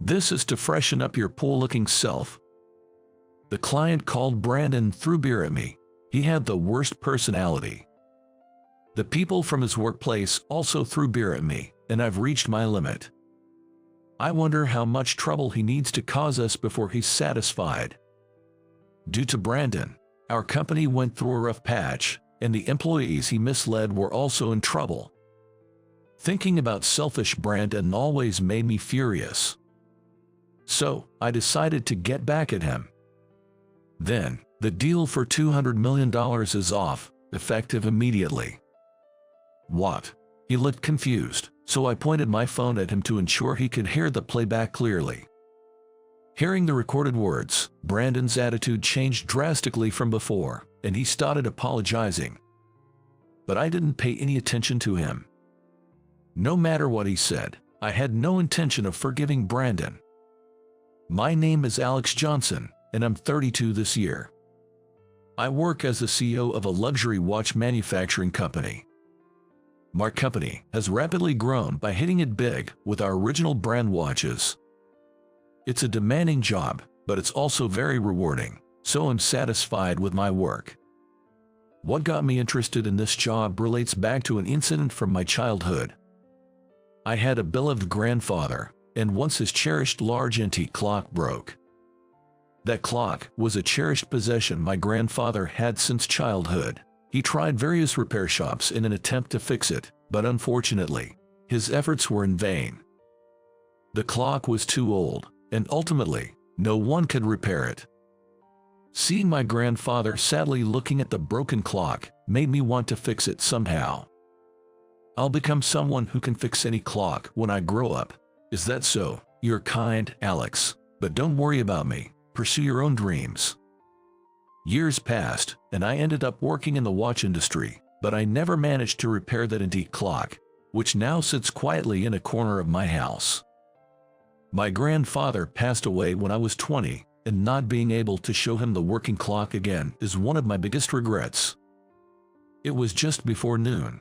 This is to freshen up your poor-looking self. The client called Brandon threw beer at me. He had the worst personality. The people from his workplace also threw beer at me, and I've reached my limit. I wonder how much trouble he needs to cause us before he's satisfied. Due to Brandon, our company went through a rough patch, and the employees he misled were also in trouble. Thinking about selfish Brandon always made me furious. So, I decided to get back at him. Then, the deal for $200 million is off, effective immediately. What? He looked confused, so I pointed my phone at him to ensure he could hear the playback clearly. Hearing the recorded words, Brandon's attitude changed drastically from before, and he started apologizing. But I didn't pay any attention to him. No matter what he said, I had no intention of forgiving Brandon. My name is Alex Johnson, and I'm 32 this year. I work as the CEO of a luxury watch manufacturing company. My company has rapidly grown by hitting it big with our original brand watches. It's a demanding job, but it's also very rewarding, so I'm satisfied with my work. What got me interested in this job relates back to an incident from my childhood. I had a beloved grandfather, and once his cherished large antique clock broke. That clock was a cherished possession my grandfather had since childhood. He tried various repair shops in an attempt to fix it, but unfortunately, his efforts were in vain. The clock was too old, and ultimately, no one could repair it. Seeing my grandfather sadly looking at the broken clock made me want to fix it somehow. I'll become someone who can fix any clock when I grow up. Is that so? You're kind, Alex. But don't worry about me. Pursue your own dreams. Years passed, and I ended up working in the watch industry, but I never managed to repair that antique clock, which now sits quietly in a corner of my house. My grandfather passed away when I was 20, and not being able to show him the working clock again is one of my biggest regrets. It was just before noon.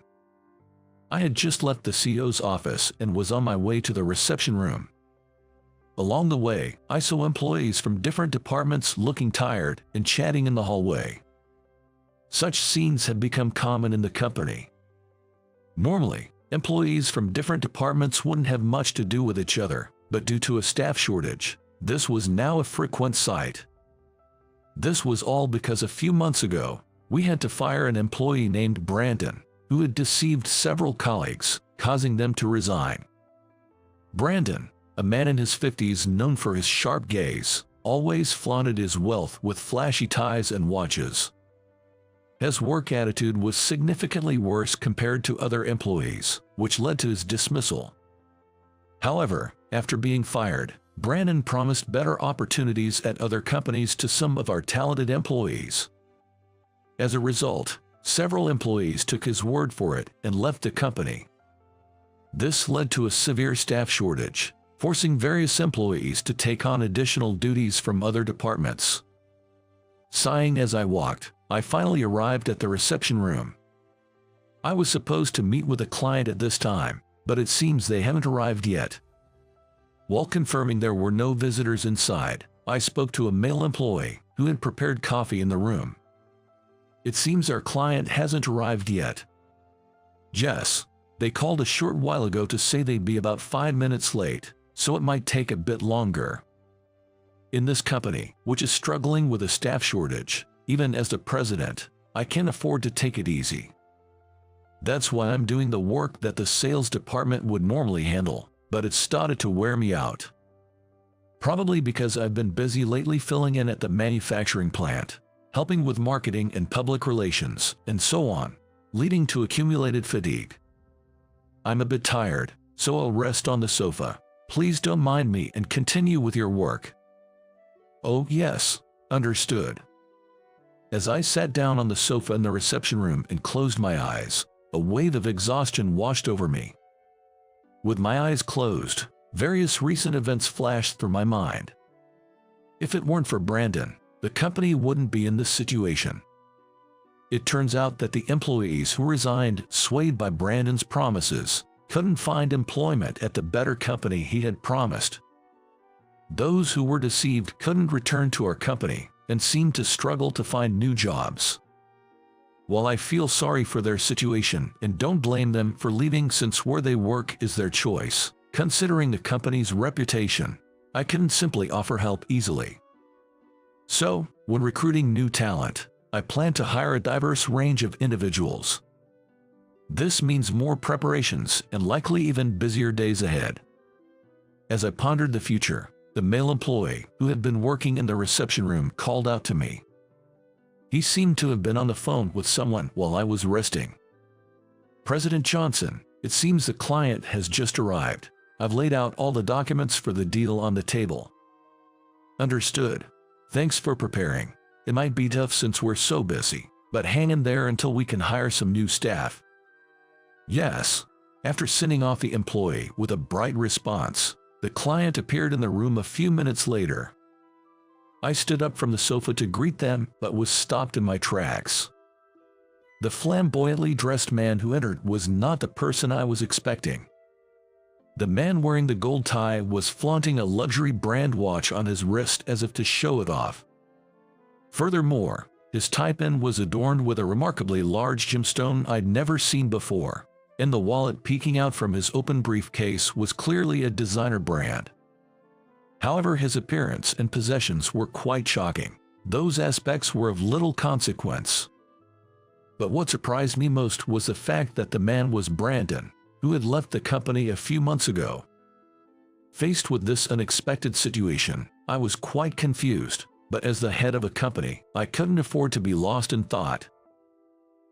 I had just left the CEO's office and was on my way to the reception room. Along the way, I saw employees from different departments looking tired and chatting in the hallway. Such scenes have become common in the company. Normally, employees from different departments wouldn't have much to do with each other, but due to a staff shortage, this was now a frequent sight. This was all because a few months ago, we had to fire an employee named Brandon, who had deceived several colleagues, causing them to resign. Brandon, a man in his 50s known for his sharp gaze, always flaunted his wealth with flashy ties and watches. His work attitude was significantly worse compared to other employees, which led to his dismissal. However, after being fired, Brandon promised better opportunities at other companies to some of our talented employees. As a result, several employees took his word for it and left the company. This led to a severe staff shortage, forcing various employees to take on additional duties from other departments. Sighing as I walked, I finally arrived at the reception room. I was supposed to meet with a client at this time, but it seems they haven't arrived yet. While confirming there were no visitors inside, I spoke to a male employee who had prepared coffee in the room. It seems our client hasn't arrived yet. Jess, they called a short while ago to say they'd be about 5 minutes late, so it might take a bit longer. In this company, which is struggling with a staff shortage, even as the president, I can't afford to take it easy. That's why I'm doing the work that the sales department would normally handle, but it's started to wear me out. Probably because I've been busy lately filling in at the manufacturing plant, helping with marketing and public relations, and so on, leading to accumulated fatigue. I'm a bit tired, so I'll rest on the sofa. Please don't mind me and continue with your work. Oh yes, understood. As I sat down on the sofa in the reception room and closed my eyes, a wave of exhaustion washed over me. With my eyes closed, various recent events flashed through my mind. If it weren't for Brandon, the company wouldn't be in this situation. It turns out that the employees who resigned, swayed by Brandon's promises, couldn't find employment at the better company he had promised. Those who were deceived couldn't return to our company and seemed to struggle to find new jobs. While I feel sorry for their situation and don't blame them for leaving since where they work is their choice, considering the company's reputation, I couldn't simply offer help easily. So, when recruiting new talent, I plan to hire a diverse range of individuals. This means more preparations and likely even busier days ahead. As I pondered the future, the male employee who had been working in the reception room called out to me. He seemed to have been on the phone with someone while I was resting. "President Johnson, it seems the client has just arrived. I've laid out all the documents for the deal on the table." "Understood. Thanks for preparing. It might be tough since we're so busy, but hang in there until we can hire some new staff." "Yes." After sending off the employee with a bright response, the client appeared in the room a few minutes later. I stood up from the sofa to greet them, but was stopped in my tracks. The flamboyantly dressed man who entered was not the person I was expecting. The man wearing the gold tie was flaunting a luxury brand watch on his wrist as if to show it off. Furthermore, his tie-pin was adorned with a remarkably large gemstone I'd never seen before, and the wallet peeking out from his open briefcase was clearly a designer brand. However, his appearance and possessions were quite shocking. Those aspects were of little consequence. But what surprised me most was the fact that the man was Brandon, who had left the company a few months ago. Faced with this unexpected situation, I was quite confused, but as the head of a company, I couldn't afford to be lost in thought.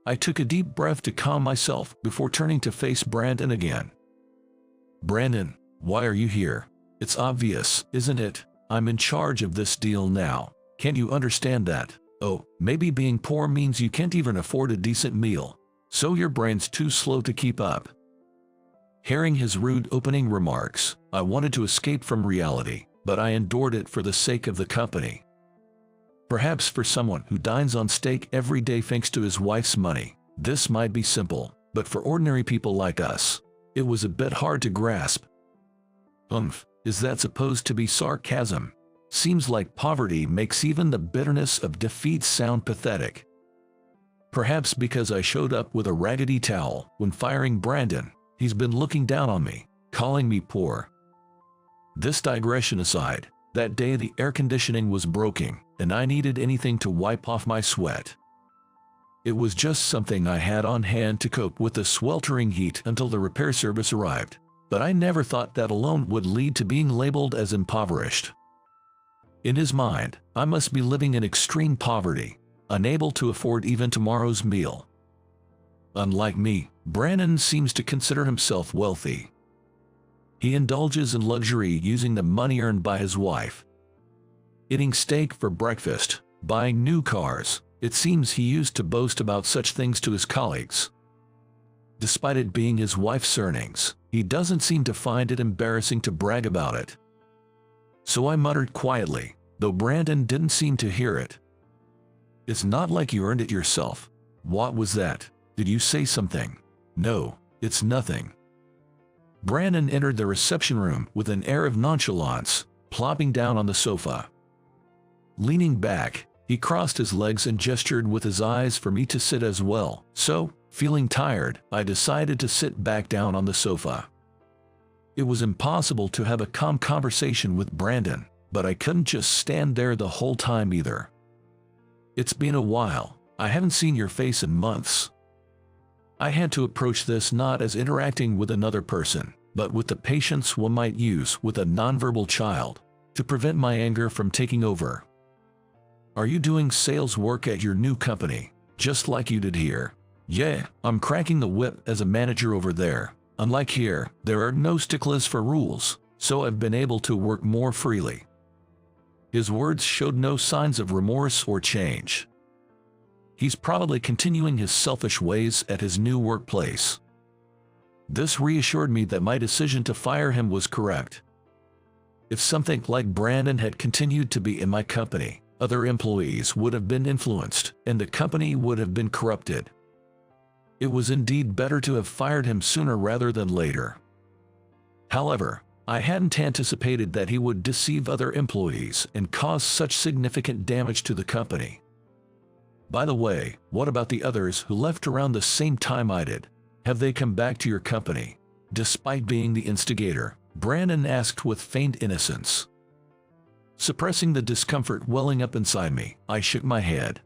I took a deep breath to calm myself before turning to face Brandon again. "Brandon, why are you here? It's obvious, isn't it? I'm in charge of this deal now. Can't you understand that? Oh, maybe being poor means you can't even afford a decent meal, so your brain's too slow to keep up." Hearing his rude opening remarks, I wanted to escape from reality, but I endured it for the sake of the company. Perhaps for someone who dines on steak every day thanks to his wife's money, this might be simple, but for ordinary people like us, it was a bit hard to grasp. Is that supposed to be sarcasm? Seems like poverty makes even the bitterness of defeat sound pathetic. Perhaps because I showed up with a raggedy towel when firing Brandon, he's been looking down on me, calling me poor. This digression aside, that day the air conditioning was broken, and I needed anything to wipe off my sweat. It was just something I had on hand to cope with the sweltering heat until the repair service arrived, but I never thought that alone would lead to being labeled as impoverished. In his mind, I must be living in extreme poverty, unable to afford even tomorrow's meal. Unlike me, Brandon seems to consider himself wealthy. He indulges in luxury using the money earned by his wife. Eating steak for breakfast, buying new cars, it seems he used to boast about such things to his colleagues. Despite it being his wife's earnings, he doesn't seem to find it embarrassing to brag about it. So I muttered quietly, though Brandon didn't seem to hear it. "It's not like you earned it yourself." "What was that? Did you say something?" "No, it's nothing." Brandon entered the reception room with an air of nonchalance, plopping down on the sofa. Leaning back, he crossed his legs and gestured with his eyes for me to sit as well, so, feeling tired, I decided to sit back down on the sofa. It was impossible to have a calm conversation with Brandon, but I couldn't just stand there the whole time either. "It's been a while. I haven't seen your face in months." I had to approach this not as interacting with another person, but with the patience one might use with a nonverbal child, to prevent my anger from taking over. "Are you doing sales work at your new company, just like you did here?" "Yeah, I'm cracking the whip as a manager over there. Unlike here, there are no sticklers for rules, so I've been able to work more freely." His words showed no signs of remorse or change. He's probably continuing his selfish ways at his new workplace. This reassured me that my decision to fire him was correct. If something like Brandon had continued to be in my company, other employees would have been influenced, and the company would have been corrupted. It was indeed better to have fired him sooner rather than later. However, I hadn't anticipated that he would deceive other employees and cause such significant damage to the company. By the way, what about the others who left around the same time I did? Have they come back to your company? Despite being the instigator, Brandon asked with feigned innocence. Suppressing the discomfort welling up inside me, I shook my head.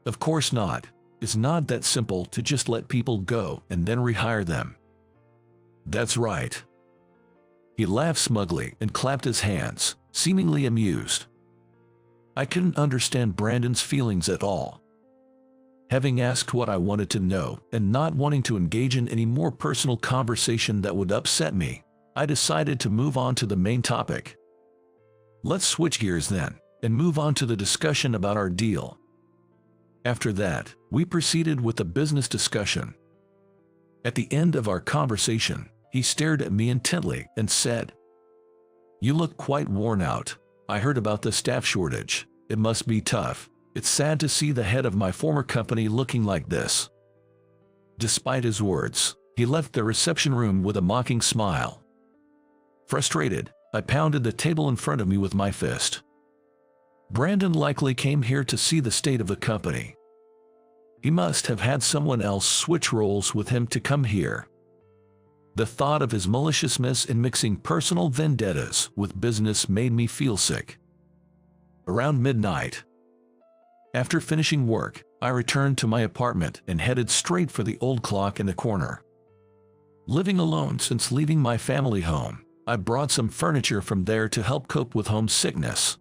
Of course not. It's not that simple to just let people go and then rehire them. That's right. He laughed smugly and clapped his hands, seemingly amused. I couldn't understand Brandon's feelings at all. Having asked what I wanted to know and not wanting to engage in any more personal conversation that would upset me, I decided to move on to the main topic. Let's switch gears then and move on to the discussion about our deal. After that, we proceeded with the business discussion. At the end of our conversation, he stared at me intently and said, "You look quite worn out. I heard about the staff shortage. It must be tough. It's sad to see the head of my former company looking like this." Despite his words, he left the reception room with a mocking smile. Frustrated, I pounded the table in front of me with my fist. Brandon likely came here to see the state of the company. He must have had someone else switch roles with him to come here. The thought of his maliciousness in mixing personal vendettas with business made me feel sick. Around midnight, after finishing work, I returned to my apartment and headed straight for the old clock in the corner. Living alone since leaving my family home, I brought some furniture from there to help cope with homesickness.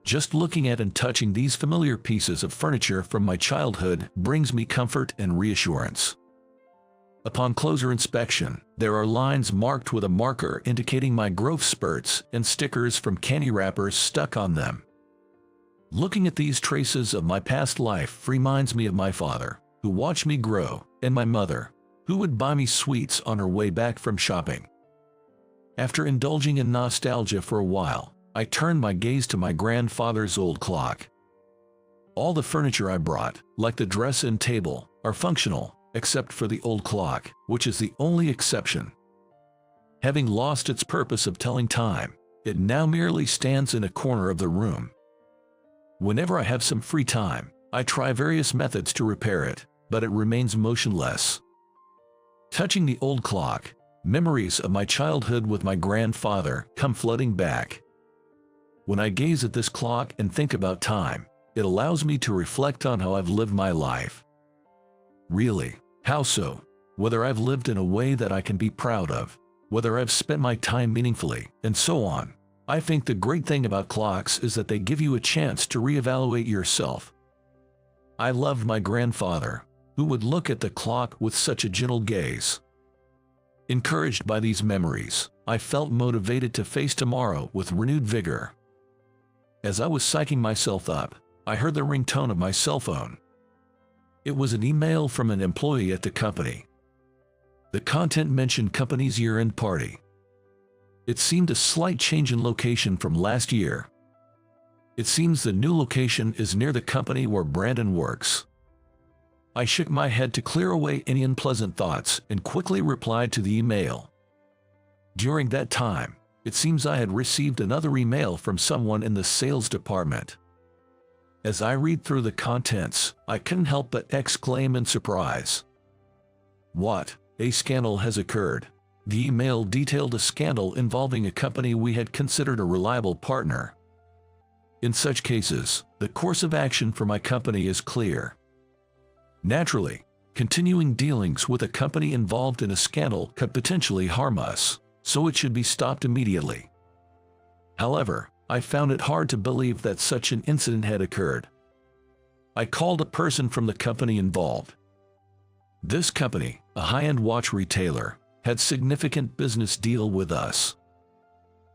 Just looking at and touching these familiar pieces of furniture from my childhood brings me comfort and reassurance. Upon closer inspection, there are lines marked with a marker indicating my growth spurts and stickers from candy wrappers stuck on them. Looking at these traces of my past life reminds me of my father, who watched me grow, and my mother, who would buy me sweets on her way back from shopping. After indulging in nostalgia for a while, I turned my gaze to my grandfather's old clock. All the furniture I brought, like the dresser and table, are functional, except for the old clock, which is the only exception. Having lost its purpose of telling time, it now merely stands in a corner of the room. Whenever I have some free time, I try various methods to repair it, but it remains motionless. Touching the old clock, memories of my childhood with my grandfather come flooding back. When I gaze at this clock and think about time, it allows me to reflect on how I've lived my life. Really, how so? Whether I've lived in a way that I can be proud of, whether I've spent my time meaningfully, and so on. I think the great thing about clocks is that they give you a chance to reevaluate yourself. I loved my grandfather, who would look at the clock with such a gentle gaze. Encouraged by these memories, I felt motivated to face tomorrow with renewed vigor. As I was psyching myself up, I heard the ringtone of my cell phone. It was an email from an employee at the company. The content mentioned company's year-end party. It seemed a slight change in location from last year. It seems the new location is near the company where Brandon works. I shook my head to clear away any unpleasant thoughts and quickly replied to the email. During that time, it seems I had received another email from someone in the sales department. As I read through the contents, I couldn't help but exclaim in surprise. What? A scandal has occurred. The email detailed a scandal involving a company we had considered a reliable partner. In such cases, the course of action for my company is clear. Naturally, continuing dealings with a company involved in a scandal could potentially harm us, so it should be stopped immediately. However, I found it hard to believe that such an incident had occurred. I called a person from the company involved. This company, a high-end watch retailer, had significant business deal with us.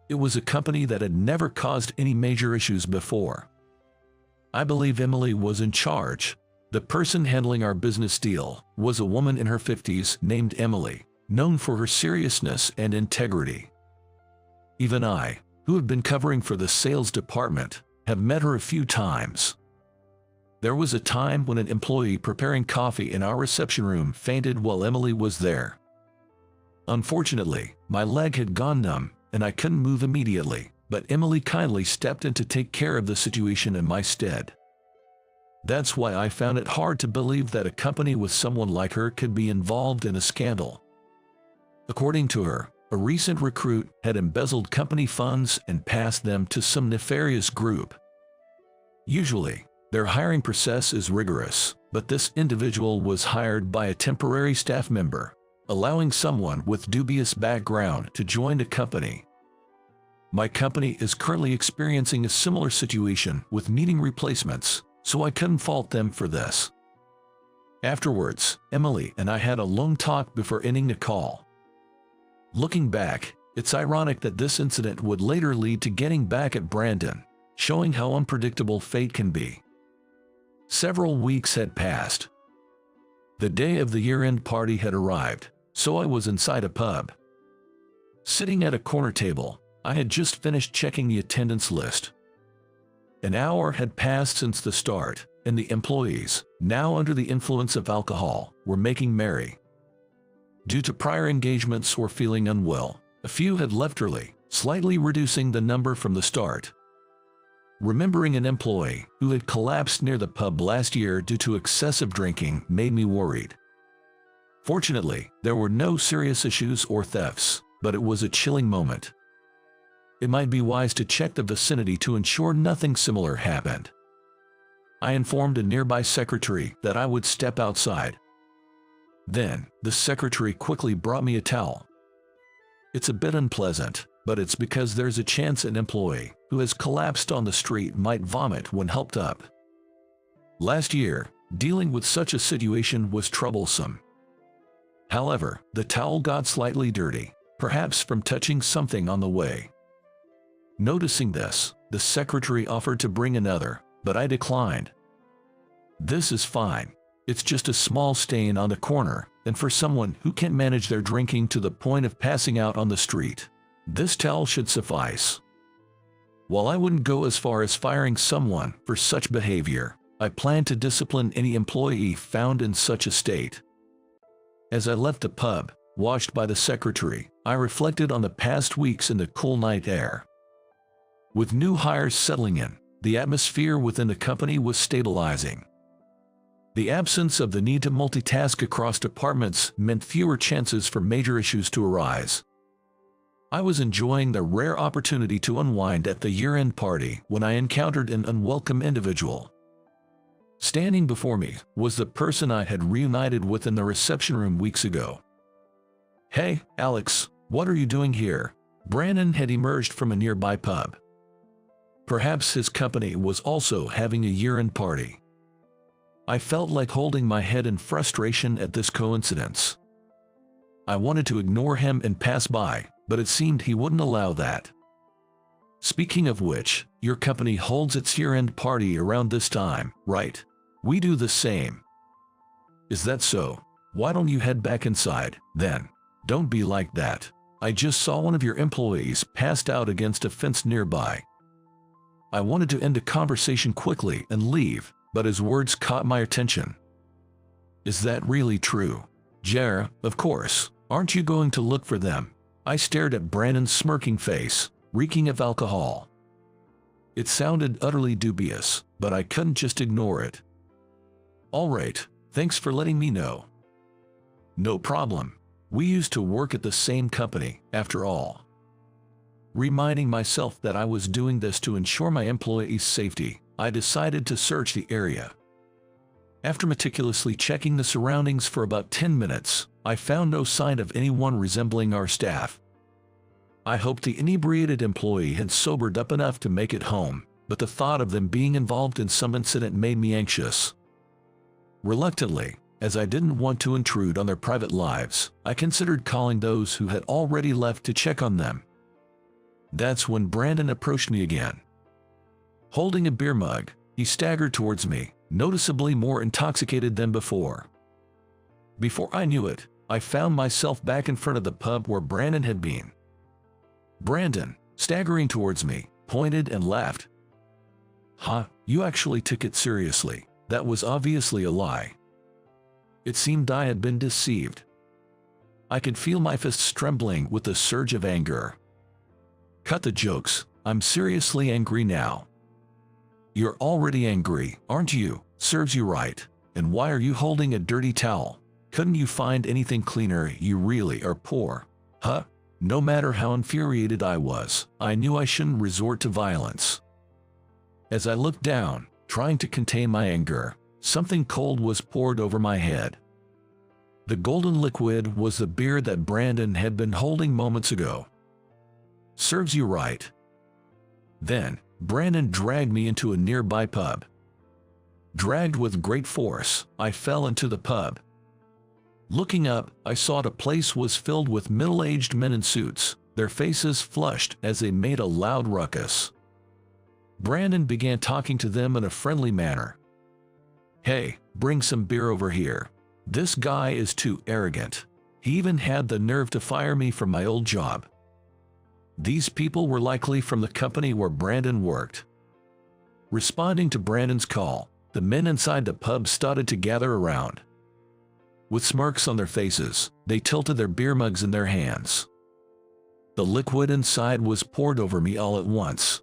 It was a company that had never caused any major issues before. I believe Emily was in charge. The person handling our business deal was a woman in her 50s named Emily, known for her seriousness and integrity. Even I, who have been covering for the sales department, have met her a few times. There was a time when an employee preparing coffee in our reception room fainted while Emily was there. Unfortunately, my leg had gone numb, and I couldn't move immediately, but Emily kindly stepped in to take care of the situation in my stead. That's why I found it hard to believe that a company with someone like her could be involved in a scandal. According to her, a recent recruit had embezzled company funds and passed them to some nefarious group. Usually, their hiring process is rigorous, but this individual was hired by a temporary staff member, allowing someone with dubious background to join the company. My company is currently experiencing a similar situation with needing replacements, so I couldn't fault them for this. Afterwards, Emily and I had a long talk before ending the call. Looking back, it's ironic that this incident would later lead to getting back at Brandon, showing how unpredictable fate can be. Several weeks had passed. The day of the year-end party had arrived, so I was inside a pub. Sitting at a corner table, I had just finished checking the attendance list. An hour had passed since the start, and the employees, now under the influence of alcohol, were making merry. Due to prior engagements or feeling unwell, a few had left early, slightly reducing the number from the start. Remembering an employee who had collapsed near the pub last year due to excessive drinking made me worried. Fortunately, there were no serious issues or thefts, but it was a chilling moment. It might be wise to check the vicinity to ensure nothing similar happened. I informed a nearby secretary that I would step outside. Then, the secretary quickly brought me a towel. It's a bit unpleasant, but it's because there's a chance an employee who has collapsed on the street might vomit when helped up. Last year, dealing with such a situation was troublesome. However, the towel got slightly dirty, perhaps from touching something on the way. Noticing this, the secretary offered to bring another, but I declined. This is fine. It's just a small stain on the corner, and for someone who can't manage their drinking to the point of passing out on the street, this towel should suffice. While I wouldn't go as far as firing someone for such behavior, I plan to discipline any employee found in such a state. As I left the pub, watched by the secretary, I reflected on the past weeks in the cool night air. With new hires settling in, the atmosphere within the company was stabilizing. The absence of the need to multitask across departments meant fewer chances for major issues to arise. I was enjoying the rare opportunity to unwind at the year-end party when I encountered an unwelcome individual. Standing before me was the person I had reunited with in the reception room weeks ago. "Hey, Alex, what are you doing here?" Brandon had emerged from a nearby pub. Perhaps his company was also having a year-end party. I felt like holding my head in frustration at this coincidence. I wanted to ignore him and pass by, but it seemed he wouldn't allow that. "Speaking of which, your company holds its year-end party around this time, right? We do the same." "Is that so? Why don't you head back inside, then?" "Don't be like that. I just saw one of your employees passed out against a fence nearby." I wanted to end the conversation quickly and leave, but his words caught my attention. "Is that really true?" "Yeah, of course. Aren't you going to look for them?" I stared at Brandon's smirking face, reeking of alcohol. It sounded utterly dubious, but I couldn't just ignore it. "All right, thanks for letting me know." "No problem. We used to work at the same company, after all." Reminding myself that I was doing this to ensure my employees' safety, I decided to search the area. After meticulously checking the surroundings for about 10 minutes, I found no sign of anyone resembling our staff. I hoped the inebriated employee had sobered up enough to make it home, but the thought of them being involved in some incident made me anxious. Reluctantly, as I didn't want to intrude on their private lives, I considered calling those who had already left to check on them. That's when Brandon approached me again. Holding a beer mug, he staggered towards me, noticeably more intoxicated than before. Before I knew it, I found myself back in front of the pub where Brandon had been. Brandon, staggering towards me, pointed and laughed. "Huh, you actually took it seriously. That was obviously a lie." It seemed I had been deceived. I could feel my fists trembling with the surge of anger. Cut the jokes, I'm seriously angry now. You're already angry, aren't you? Serves you right. And why are you holding a dirty towel? Couldn't you find anything cleaner? You really are poor. Huh? No matter how infuriated I was, I knew I shouldn't resort to violence. As I looked down, trying to contain my anger, something cold was poured over my head. The golden liquid was the beer that Brandon had been holding moments ago. Serves you right. Then, Brandon dragged me into a nearby pub. Dragged with great force, I fell into the pub. Looking up, I saw the place was filled with middle-aged men in suits, their faces flushed as they made a loud ruckus. Brandon began talking to them in a friendly manner. Hey, bring some beer over here. This guy is too arrogant. He even had the nerve to fire me from my old job. These people were likely from the company where Brandon worked. Responding to Brandon's call, the men inside the pub started to gather around. With smirks on their faces, they tilted their beer mugs in their hands. The liquid inside was poured over me all at once.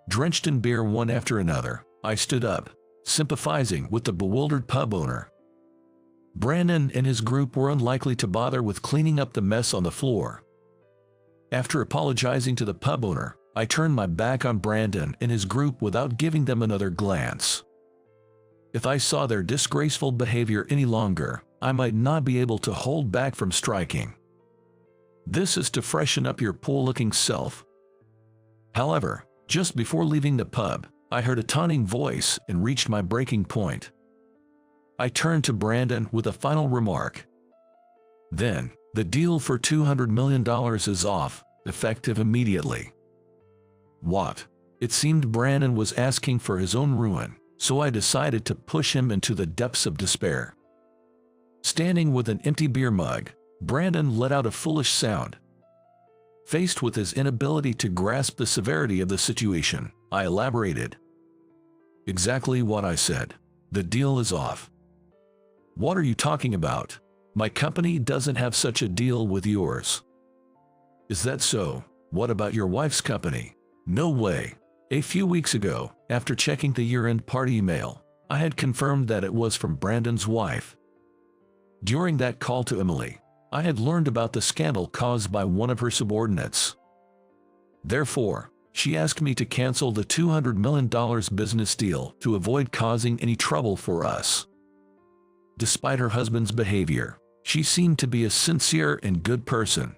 Drenched in beer one after another, I stood up, sympathizing with the bewildered pub owner. Brandon and his group were unlikely to bother with cleaning up the mess on the floor. After apologizing to the pub owner, I turned my back on Brandon and his group without giving them another glance. If I saw their disgraceful behavior any longer, I might not be able to hold back from striking. This is to freshen up your poor-looking self. However, just before leaving the pub, I heard a taunting voice and reached my breaking point. I turned to Brandon with a final remark. Then, the deal for $200 million is off, effective immediately. What? It seemed Brandon was asking for his own ruin, so I decided to push him into the depths of despair. Standing with an empty beer mug, Brandon let out a foolish sound. Faced with his inability to grasp the severity of the situation, I elaborated. Exactly what I said. The deal is off. What are you talking about? My company doesn't have such a deal with yours. Is that so? What about your wife's company? No way. A few weeks ago, after checking the year-end party email, I had confirmed that it was from Brandon's wife. During that call to Emily, I had learned about the scandal caused by one of her subordinates. Therefore, she asked me to cancel the $200 million business deal to avoid causing any trouble for us. Despite her husband's behavior, she seemed to be a sincere and good person.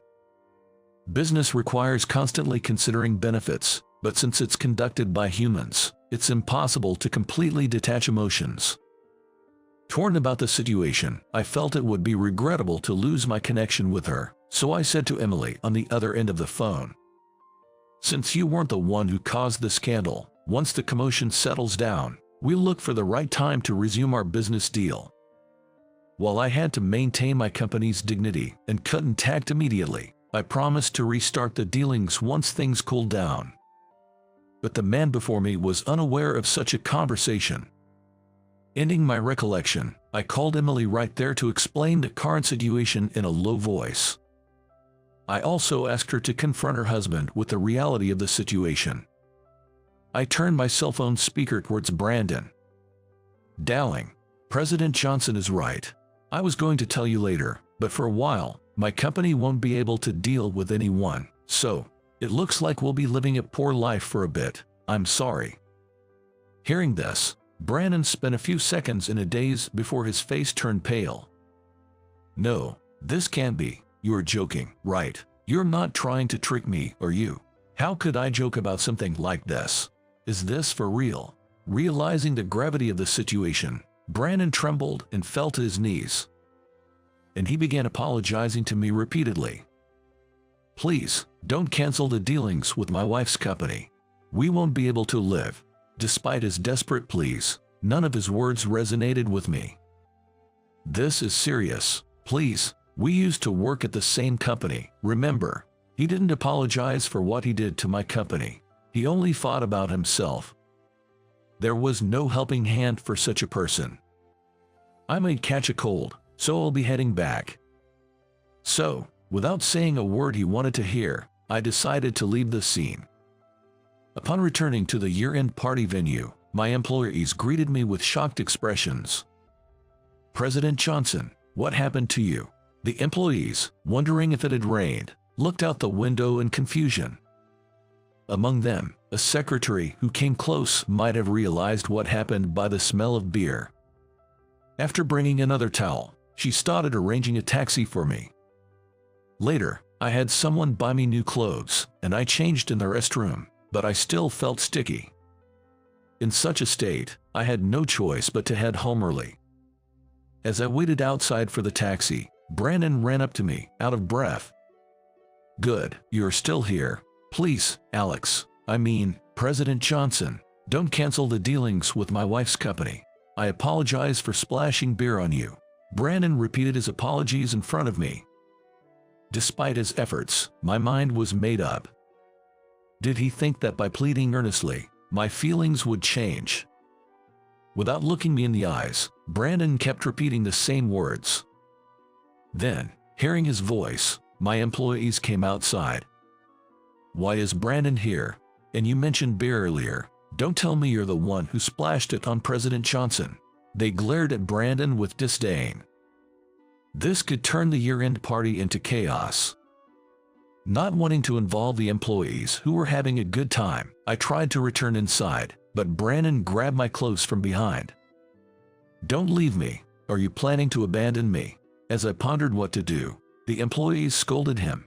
Business requires constantly considering benefits, but since it's conducted by humans, it's impossible to completely detach emotions. Torn about the situation, I felt it would be regrettable to lose my connection with her, so I said to Emily on the other end of the phone, "Since you weren't the one who caused the scandal, once the commotion settles down, we'll look for the right time to resume our business deal." While I had to maintain my company's dignity and couldn't act immediately, I promised to restart the dealings once things cooled down. But the man before me was unaware of such a conversation. Ending my recollection, I called Emily right there to explain the current situation in a low voice. I also asked her to confront her husband with the reality of the situation. I turned my cell phone speaker towards Brandon. "Dowling, President Johnson is right. I was going to tell you later, but for a while, my company won't be able to deal with anyone, so it looks like we'll be living a poor life for a bit. I'm sorry." Hearing this, Brandon spent a few seconds in a daze before his face turned pale. "No, this can't be. You're joking, right? You're not trying to trick me, are you? How could I joke about something like this? Is this for real?" Realizing the gravity of the situation, Brandon trembled and fell to his knees. And he began apologizing to me repeatedly. "Please, don't cancel the dealings with my wife's company. We won't be able to live." Despite his desperate pleas, none of his words resonated with me. "This is serious. Please, we used to work at the same company, remember? He didn't apologize for what he did to my company. He only thought about himself. There was no helping hand for such a person. I might catch a cold, so I'll be heading back." So, without saying a word he wanted to hear, I decided to leave the scene. Upon returning to the year-end party venue, my employees greeted me with shocked expressions. "President Johnson, what happened to you?" The employees, wondering if it had rained, looked out the window in confusion. Among them, a secretary who came close might have realized what happened by the smell of beer. After bringing another towel, she started arranging a taxi for me. Later, I had someone buy me new clothes, and I changed in the restroom, but I still felt sticky. In such a state, I had no choice but to head home early. As I waited outside for the taxi, Brandon ran up to me, out of breath. "Good, you're still here. Please, Alex, President Johnson, don't cancel the dealings with my wife's company. I apologize for splashing beer on you." Brandon repeated his apologies in front of me. Despite his efforts, my mind was made up. Did he think that by pleading earnestly, my feelings would change? Without looking me in the eyes, Brandon kept repeating the same words. Then, hearing his voice, my employees came outside. "Why is Brandon here? And you mentioned beer earlier. Don't tell me you're the one who splashed it on President Johnson." They glared at Brandon with disdain. This could turn the year-end party into chaos. Not wanting to involve the employees who were having a good time, I tried to return inside, but Brandon grabbed my clothes from behind. "Don't leave me. Are you planning to abandon me?" As I pondered what to do, the employees scolded him.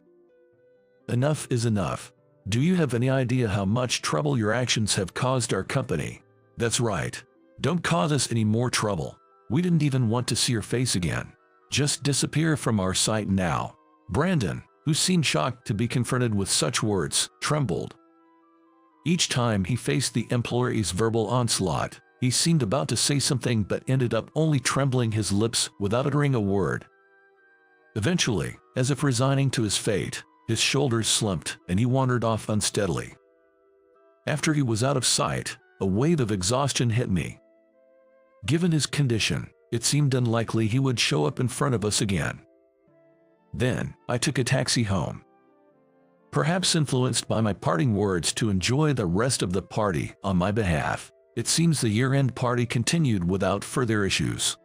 "Enough is enough. Do you have any idea how much trouble your actions have caused our company? That's right. Don't cause us any more trouble. We didn't even want to see your face again. Just disappear from our sight now." Brandon, who seemed shocked to be confronted with such words, trembled. Each time he faced the employee's verbal onslaught, he seemed about to say something but ended up only trembling his lips without uttering a word. Eventually, as if resigning to his fate, his shoulders slumped and he wandered off unsteadily. After he was out of sight, a wave of exhaustion hit me. Given his condition, it seemed unlikely he would show up in front of us again. Then, I took a taxi home. Perhaps influenced by my parting words to enjoy the rest of the party on my behalf, it seems the year-end party continued without further issues.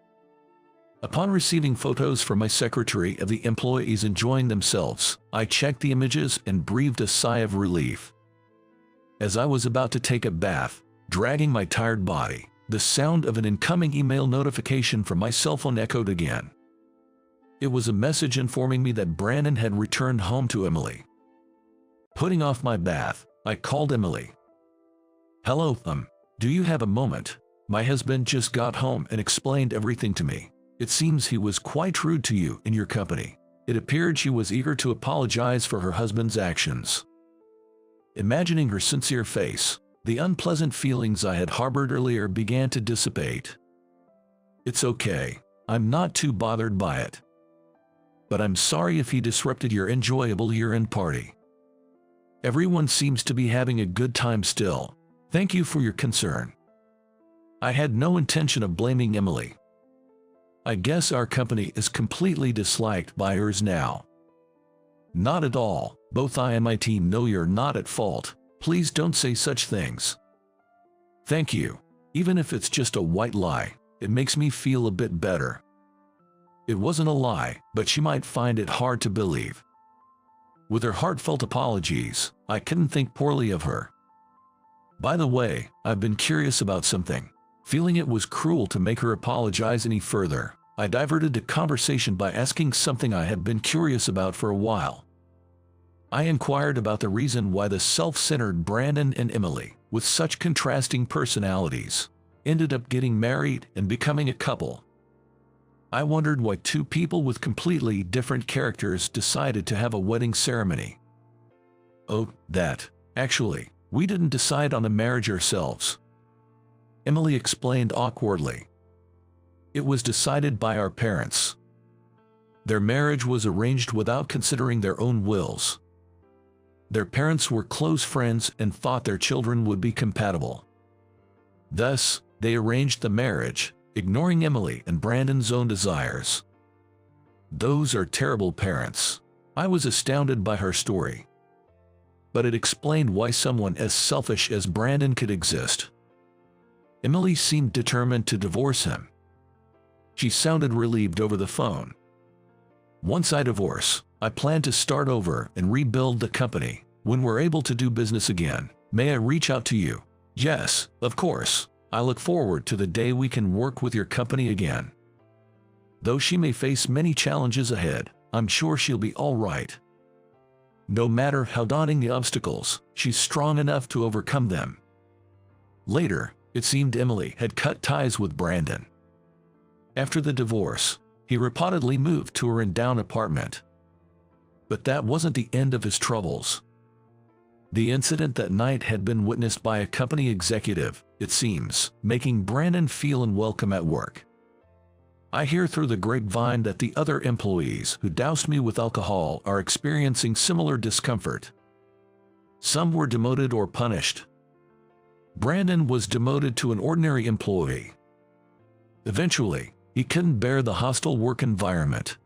Upon receiving photos from my secretary of the employees enjoying themselves, I checked the images and breathed a sigh of relief. As I was about to take a bath, dragging my tired body, the sound of an incoming email notification from my cell phone echoed again. It was a message informing me that Brandon had returned home to Emily. Putting off my bath, I called Emily. "Hello, do you have a moment? My husband just got home and explained everything to me. It seems he was quite rude to you in your company." It appeared she was eager to apologize for her husband's actions. Imagining her sincere face, the unpleasant feelings I had harbored earlier began to dissipate. "It's okay. I'm not too bothered by it. But I'm sorry if he disrupted your enjoyable year-end party. Everyone seems to be having a good time still. Thank you for your concern." I had no intention of blaming Emily. I guess our company is completely disliked by hers now. "Not at all. Both I and my team know you're not at fault. Please don't say such things." "Thank you. Even if it's just a white lie, it makes me feel a bit better." It wasn't a lie, but she might find it hard to believe. With her heartfelt apologies, I couldn't think poorly of her. "By the way, I've been curious about something." Feeling it was cruel to make her apologize any further, I diverted the conversation by asking something I had been curious about for a while. I inquired about the reason why the self-centered Brandon and Emily, with such contrasting personalities, ended up getting married and becoming a couple. I wondered why two people with completely different characters decided to have a wedding ceremony. "Oh, that. Actually, we didn't decide on a marriage ourselves," Emily explained awkwardly. "It was decided by our parents. Their marriage was arranged without considering their own wills. Their parents were close friends and thought their children would be compatible. Thus, they arranged the marriage, ignoring Emily and Brandon's own desires. Those are terrible parents. I was astounded by her story. But it explained why someone as selfish as Brandon could exist. Emily seemed determined to divorce him. She sounded relieved over the phone. Once I divorce, I plan to start over and rebuild the company. When we're able to do business again, may I reach out to you? Yes, of course. I look forward to the day we can work with your company again. Though she may face many challenges ahead, I'm sure she'll be all right. No matter how daunting the obstacles, she's strong enough to overcome them. Later, it seemed Emily had cut ties with Brandon. After the divorce, he reportedly moved to a rundown apartment. But that wasn't the end of his troubles. The incident that night had been witnessed by a company executive, it seems, making Brandon feel unwelcome at work. I hear through the grapevine that the other employees who doused me with alcohol are experiencing similar discomfort. Some were demoted or punished. Brandon was demoted to an ordinary employee. Eventually, he couldn't bear the hostile work environment.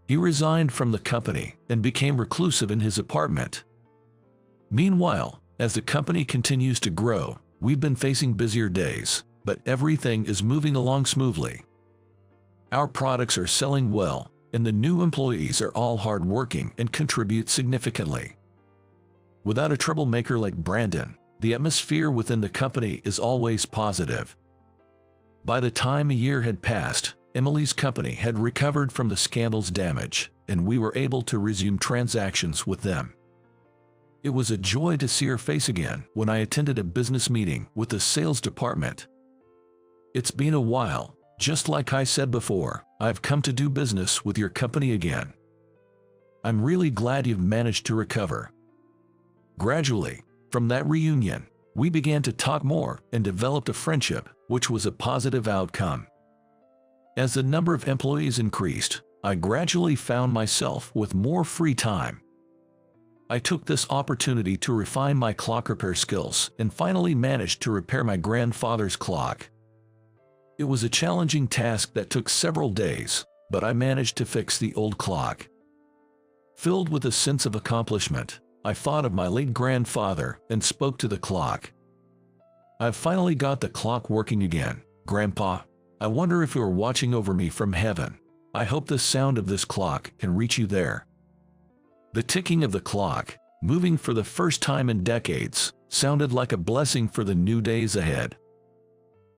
He resigned from the company and became reclusive in his apartment. Meanwhile, as the company continues to grow, we've been facing busier days, but everything is moving along smoothly. Our products are selling well, and the new employees are all hardworking and contribute significantly. Without a troublemaker like Brandon, the atmosphere within the company is always positive. By the time a year had passed, Emily's company had recovered from the scandal's damage, and we were able to resume transactions with them. It was a joy to see her face again when I attended a business meeting with the sales department. It's been a while. Just like I said before, I've come to do business with your company again. I'm really glad you've managed to recover. Gradually, from that reunion, we began to talk more and developed a friendship, which was a positive outcome. As the number of employees increased, I gradually found myself with more free time. I took this opportunity to refine my clock repair skills and finally managed to repair my grandfather's clock. It was a challenging task that took several days, but I managed to fix the old clock. Filled with a sense of accomplishment, I thought of my late grandfather and spoke to the clock. I've finally got the clock working again, Grandpa. I wonder if you're watching over me from heaven. I hope the sound of this clock can reach you there. The ticking of the clock, moving for the first time in decades, sounded like a blessing for the new days ahead.